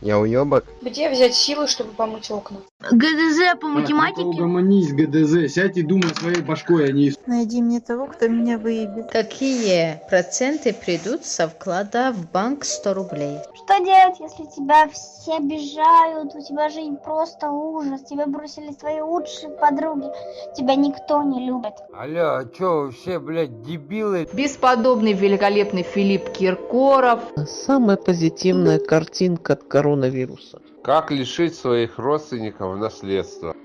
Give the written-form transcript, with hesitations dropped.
Я уёбок. Где взять силы, чтобы помыть окна? ГДЗ по Так, математике? ну-ка угомонись, ГДЗ, сядь и думай своей башкой, а не... Найди мне того, кто меня выебет. Какие проценты придут со вклада в банк 100 рублей? Что делать, если тебя все обижают, у тебя жизнь просто ужас, тебя бросили твои лучшие подруги, тебя никто не любит. Алло, а чё, вы все, блядь, дебилы? Бесподобный великолепный Филипп Киркоров. Самая позитивная картинка от коронавируса. Как лишить своих родственников наследства?